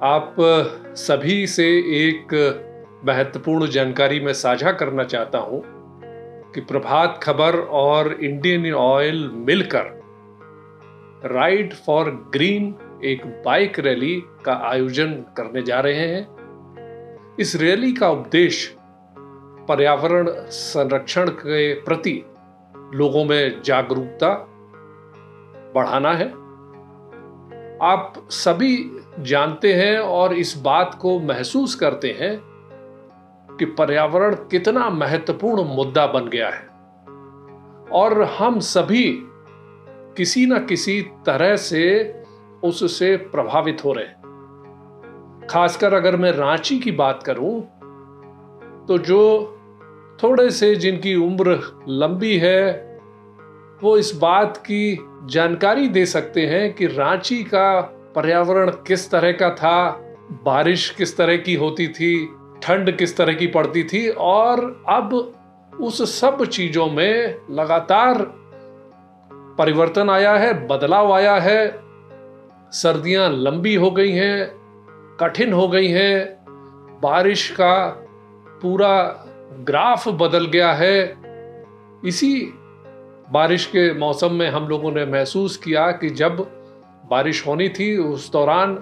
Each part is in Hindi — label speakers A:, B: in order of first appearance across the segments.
A: आप सभी से एक महत्वपूर्ण जानकारी मैं साझा करना चाहता हूं कि प्रभात खबर और इंडियन ऑयल मिलकर राइड फॉर ग्रीन एक बाइक रैली का आयोजन करने जा रहे हैं। इस रैली का उद्देश्य पर्यावरण संरक्षण के प्रति लोगों में जागरूकता बढ़ाना है। आप सभी जानते हैं और इस बात को महसूस करते हैं कि पर्यावरण कितना महत्वपूर्ण मुद्दा बन गया है और हम सभी किसी न किसी तरह से उससे प्रभावित हो रहे हैं। खासकर अगर मैं रांची की बात करूं तो जो थोड़े से जिनकी उम्र लंबी है वो इस बात की जानकारी दे सकते हैं कि रांची का पर्यावरण किस तरह का था, बारिश किस तरह की होती थी, ठंड किस तरह की पड़ती थी और अब उस सब चीजों में लगातार परिवर्तन आया है, बदलाव आया है। सर्दियां लंबी हो गई हैं, कठिन हो गई हैं, बारिश का पूरा ग्राफ बदल गया है। इसी बारिश के मौसम में हम लोगों ने महसूस किया कि जब बारिश होनी थी उस दौरान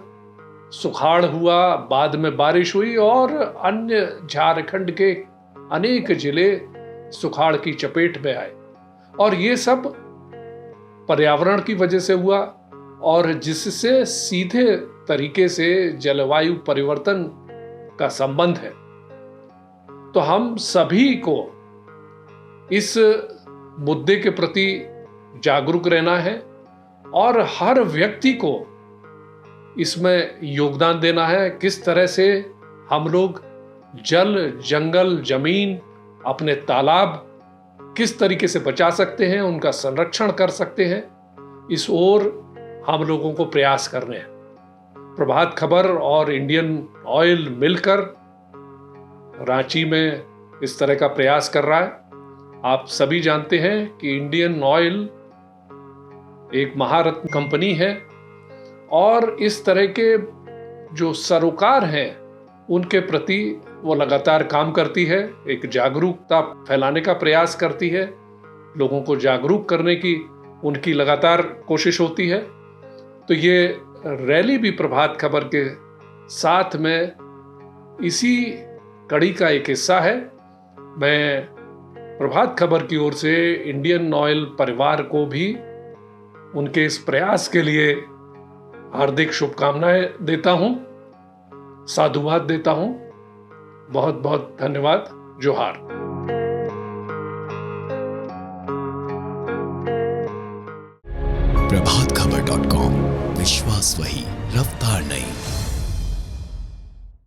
A: सुखाड़ हुआ, बाद में बारिश हुई और अन्य झारखंड के अनेक जिले सुखाड़ की चपेट में आए और ये सब पर्यावरण की वजह से हुआ और जिससे सीधे तरीके से जलवायु परिवर्तन का संबंध है। तो हम सभी को इस मुद्दे के प्रति जागरूक रहना है और हर व्यक्ति को इसमें योगदान देना है। किस तरह से हम लोग जल, जंगल, जमीन, अपने तालाब किस तरीके से बचा सकते हैं, उनका संरक्षण कर सकते हैं, इस ओर हम लोगों को प्रयास करने हैं। प्रभात खबर और इंडियन ऑयल मिलकर रांची में इस तरह का प्रयास कर रहा है। आप सभी जानते हैं कि इंडियन ऑयल एक महारत्न कंपनी है और इस तरह के जो सरोकार हैं उनके प्रति वो लगातार काम करती है, एक जागरूकता फैलाने का प्रयास करती है, लोगों को जागरूक करने की उनकी लगातार कोशिश होती है। तो ये रैली भी प्रभात खबर के साथ में इसी कड़ी का एक हिस्सा है। मैं प्रभात खबर की ओर से इंडियन ऑयल परिवार को भी उनके इस प्रयास के लिए हार्दिक शुभकामनाएं देता हूं, साधुवाद देता हूं। बहुत बहुत धन्यवाद। जोहार।
B: प्रभातखबर.com, विश्वास वही, रफ्तार नहीं।